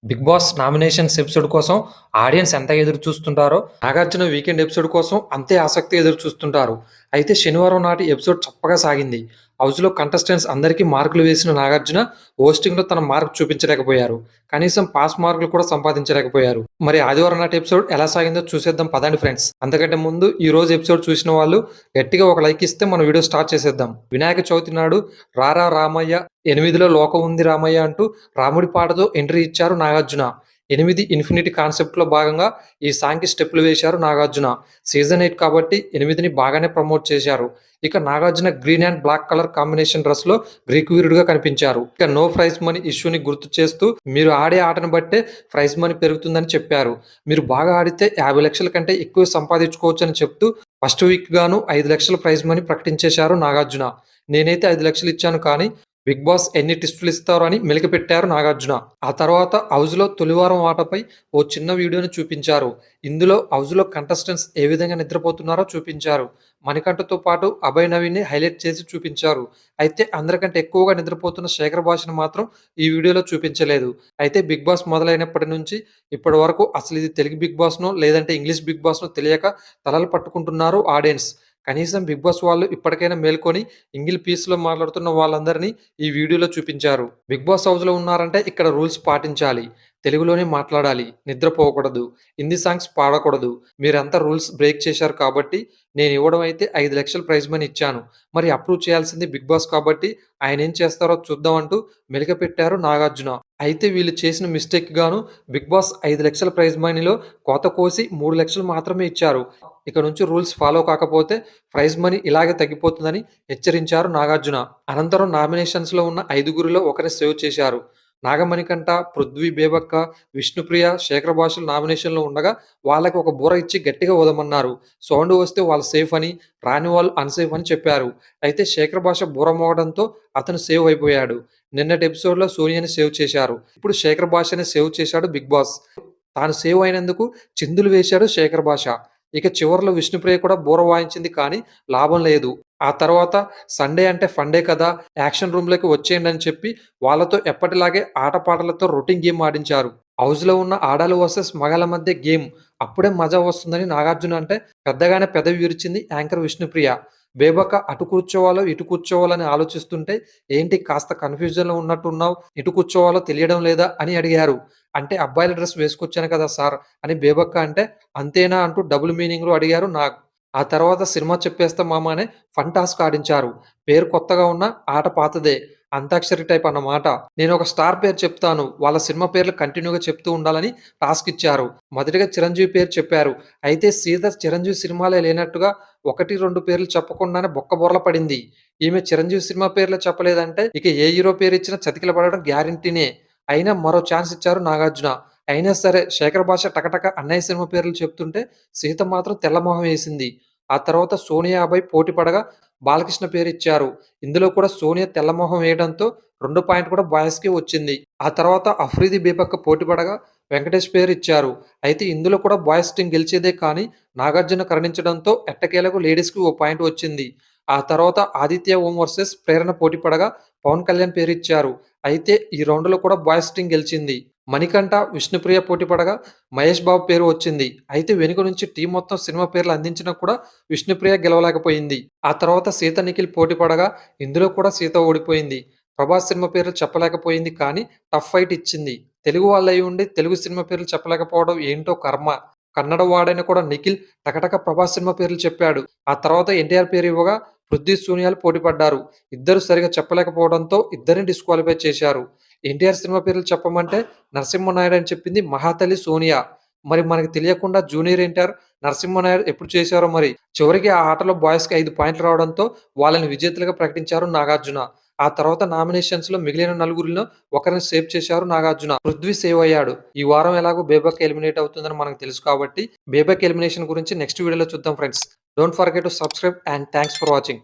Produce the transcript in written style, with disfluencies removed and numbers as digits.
Big boss nominations episode కోసం audience ఎంత ఎదురు చూస్తుంటారో, నాగార్జున వీకెండ్ ఎపిసోడ్ కోసం అంతే ఆసక్తి ఎదురు చూస్తుంటారు. అయితే శనివారం నాటి ఎపిసోడ్ చప్పగా సాగింది. హౌస్‌లో కంటెస్టెంట్స్ అందరికీ మార్కులు వేసిన నాగార్జున హోస్టింగ్‌లో తన మార్క్ చూపించలేకపోయారు. కనీసం పాస్ మార్కులు కూడా సంపాదించలేకపోయారు. మరి ఆదివారం నాటి ఎపిసోడ్ ఎలా సాగిందో చూసేద్దాం పదండి ఫ్రెండ్స్. అంతకంటే ముందు ఈ రోజు ఎపిసోడ్ చూసిన వాళ్ళు గట్టిగా ఒక లైక్ ఇస్తే మన వీడియో స్టార్ట్ చేసేద్దాం. వినాయక చవితి నాడు రారా రామయ్య 8లో లోకం ఉంది రామయ్య అంటూ రాముడి పాటతో ఎంట్రీ ఇచ్చారు నాగార్జున. 8 ఇన్ఫినిటీ కాన్సెప్ట్‌లో భాగంగా ఈ సాంగ్‌కి స్టెప్పులు వేశారు నాగార్జున. సీజన్ 8 కాబట్టి 8ని బాగానే ప్రమోట్ చేశారు. ఇక Nagarjuna green and black colour combination డ్రెస్‌లో గ్రీక్ వీరుడుగా కనిపించారు. ఇక నో ప్రైజ్ మనీ ఇష్యూని గుర్తు చేస్తూ మీరు ఆడే ఆటను బట్టే ప్రైజ్ మనీ పెరుగుతుందని చెప్పారు. మీరు బాగా ఆడితే 50 లక్షల కంటే ఎక్కువ సంపాదించుకోవచ్చని చెప్తూ ఫస్ట్ వీక్ గాను 5 లక్షల ప్రైజ్ మనీ ప్రకటించేశారు నాగార్జున. నేనైతే 5 లక్షలు ఇచ్చాను కానీ బిగ్ బాస్ ఎన్ని ట్విస్టులు ఇస్తారో అని మెలికపెట్టారు నాగార్జున. ఆ తర్వాత హౌస్‌లో తొలివారం ఆటపై ఓ చిన్న వీడియోని చూపించారు. ఇందులో హౌస్‌లో కంటెస్టెంట్స్ ఏ విధంగా నిద్రపోతున్నారో చూపించారు. మణికంఠతో పాటు అభయ్ నవీన్‌ని హైలైట్ చేసి చూపించారు. అయితే అందరికంటే ఎక్కువగా నిద్రపోతున్న శేఖర్ భాషను మాత్రం ఈ వీడియోలో చూపించలేదు. అయితే బిగ్ బాస్ మొదలైనప్పటి నుంచి ఇప్పటి వరకు అసలు ఇది తెలుగు బిగ్ బాస్‌నో లేదంటే ఇంగ్లీష్ బిగ్ బాస్‌నో తెలియక తలలు పట్టుకుంటున్నారు ఆడియన్స్. కనీసం బిగ్ బాస్ వాళ్ళు ఇప్పటికైనా మేల్కొని ఇంగిల్ పీస్‌లో మాట్లాడుతున్న వాళ్ళందరినీ ఈ వీడియోలో చూపించారు. బిగ్ బాస్ హౌస్‌లో ఉన్నారంటే ఇక్కడ రూల్స్ పాటించాలి. తెలుగులోనే మాట్లాడాలి. నిద్రపోకూడదు. హిందీ సాంగ్స్ పాడకూడదు. మీరంతా రూల్స్ బ్రేక్ చేశారు కాబట్టి నేను ఇవ్వడం అయితే 5 లక్షల ప్రైజ్ మనీ ఇచ్చాను. మరి అప్రూవ్ చేయాల్సింది బిగ్ బాస్ కాబట్టి ఆయనేం చేస్తారో చూద్దాం అంటూ మెలికపెట్టారు నాగార్జున. అయితే వీళ్ళు చేసిన మిస్టేక్‌కి గాను బిగ్ బాస్ 5 లక్షల ప్రైజ్ మనీలో కోత కోసి 3 లక్షలు మాత్రమే ఇచ్చారు. ఇక నుంచి రూల్స్ ఫాలో కాకపోతే ప్రైజ్ మనీ ఇలాగే తగ్గిపోతుందని హెచ్చరించారు నాగార్జున. అనంతరం నామినేషన్స్‌లో ఉన్న 5గురిలో ఒకరిని సేవ్ చేశారు. నాగమణికంఠ, పృథ్వీ, బేబక్క, విష్ణుప్రియ, శేఖర్ భాషలు నామినేషన్‌లో ఉండగా వాళ్ళకి ఒక బూర ఇచ్చి గట్టిగా ఊదమన్నారు. సౌండ్ వస్తే వాళ్ళు సేఫ్ అని, రాని వాళ్ళు అన్‌సేఫ్ అని చెప్పారు. అయితే శేఖర్ భాష బూర మోగడంతో అతను సేవ్ అయిపోయాడు. నిన్నటి ఎపిసోడ్‌లో సోనియాని సేవ్ చేశారు. ఇప్పుడు శేఖర్ భాషని సేవ్ చేశాడు బిగ్ బాస్. తాను సేవ్ అయినందుకు చిందులు వేశాడు శేఖర్ భాష. ఇక చివర్లో విష్ణుప్రియ కూడా బూర వాయించింది కానీ లాభం లేదు. ఆ తర్వాత సండే అంటే ఫండే కదా! యాక్షన్ రూమ్‌లోకి వచ్చేయండి అని చెప్పి వాళ్ళతో ఎప్పటిలాగే ఆటపాటలతో రొటీన్ గేమ్ ఆడించారు. హౌస్‌లో ఉన్న ఆడాళ్ళు వర్సెస్ మగాళ్ళ మధ్య గేమ్. అప్పుడే మజా వస్తుందని నాగార్జున అంటే పెద్దగానే పెదవి విరిచింది యాంకర్ విష్ణుప్రియ. బేబక్క అటు కూర్చోవాలో, ఇటు కూర్చోవాలని ఆలోచిస్తుంటే ఏంటి కాస్త కన్‌ఫ్యూజన్‌లో ఉన్నట్టున్నావు. ఎటు కూర్చోవాలో తెలియడం లేదా అని అడిగారు. అంటే అబ్బాయిల డ్రెస్ వేసుకొచ్చాను కదా సార్ అని బేబక్క అంటే అంతేనా అంటూ డబుల్ మీనింగ్‌లో అడిగారు నాగ్. ఆ తర్వాత సినిమా చెప్పేస్తా మామ అనే ఫన్ టాస్క్ ఆడించారు. పేరు కొత్తగా ఉన్నా ఆట పాతదే. అంతాక్షరి టైప్ అన్నమాట. నేనొక స్టార్ పేరు చెప్తాను. వాళ్ళ సినిమా పేర్లు కంటిన్యూ‌గా చెప్తూ ఉండాలని టాస్క్ ఇచ్చారు. మొదటిగా చిరంజీవి పేరు చెప్పారు. అయితే సీత చిరంజీవి సినిమాలే లేనట్టుగా 1, 2 పేర్లు చెప్పకుండానే బొక్కబోర్ల పడింది. ఈమె చిరంజీవి సినిమా పేర్లే చెప్పలేదంటే ఇక ఏ హీరో పేరిచ్చినా చతికిల పడడం గ్యారంటీనే. అయినా మరో ఛాన్స్ ఇచ్చారు నాగార్జున. అయినా సరే శేఖర్ భాష టకటక అన్నయ్య సినిమా పేర్లు చెప్తుంటే సీత మాత్రం తెల్లమొహం వేసింది. ఆ తర్వాత సోనియా, అభయ్ పోటీ పడగా బాలకృష్ణ పేరిచ్చారు. ఇందులో కూడా సోనియా తెల్లమొహం వేయడంతో 2 పాయింట్ కూడా బాయ్స్‌కే వచ్చింది. ఆ తర్వాత అఫ్రిది, బేబక్క పోటీ పడగా వెంకటేష్ పేరిచ్చారు. అయితే ఇందులో కూడా బాయ్స్ టీమ్ గెలిచేదే కానీ నాగార్జున కరుణించడంతో ఎట్టకేలకు లేడీస్‌కి ఓ పాయింట్ వచ్చింది. ఆ తర్వాత ఆదిత్య ఓం వర్సెస్ ప్రేరణ పోటీ పడగా పవన్ కళ్యాణ్ పేరిచ్చారు. అయితే ఈ రౌండ్‌లో కూడా బాయ్స్ టీమ్ గెలిచింది. మణికంఠ, విష్ణుప్రియ పోటీ పడగా మహేష్ బాబు పేరు వచ్చింది. అయితే వెనుక నుంచి టీం మొత్తం సినిమా పేర్లు అందించినా కూడా విష్ణుప్రియ గెలవలేకపోయింది. ఆ తర్వాత సీత, నిఖిల్ పోటీ పడగా ఇందులో కూడా సీత ఓడిపోయింది. ప్రభాస్ సినిమా పేర్లు చెప్పలేకపోయింది కానీ టఫ్ ఫైట్ ఇచ్చింది. తెలుగు వాళ్ళయి ఉండి తెలుగు సినిమా పేర్లు చెప్పలేకపోవడం ఏంటో కర్మ. కన్నడ వాడైన కూడా నిఖిల్ టకటక ప్రభాస్ సినిమా పేర్లు చెప్పాడు. ఆ తర్వాత ఎన్టీఆర్ పేరు ఇవ్వగా పృథ్వీ, సోనియాలు పోటీ పడ్డారు. ఇద్దరు సరిగ్గా చెప్పలేకపోవడంతో ఇద్దరిని డిస్‌క్వాలిఫై చేశారు. ఎన్టీఆర్ సినిమా పేర్లు చెప్పమంటే నరసింహనాయుడు అని చెప్పింది మహాతల్లి సోనియా. మరి మనకు తెలియకుండా జూనియర్ ఎన్టీఆర్, నరసింహనాయుడు ఎప్పుడు చేశారో మరి. చివరికి ఆ ఆటలో బాయ్స్‌కి 5 పాయింట్లు రావడంతో వాళ్ళని విజేతలుగా ప్రకటించారు నాగార్జున. ఆ తర్వాత నామినేషన్స్‌లో మిగిలిన నలుగురిలో ఒకరిని సేవ్ చేశారు నాగార్జున. పృథ్వీ సేవ్ అయ్యాడు. ఈ వారం ఎలాగో బేబక్ ఎలిమినేట్ అవుతుందని మనకు తెలుసు కాబట్టి బేబక్ ఎలిమినేషన్ గురించి నెక్స్ట్ వీడియోలో చూద్దాం friends. Don't forget to subscribe and thanks for watching.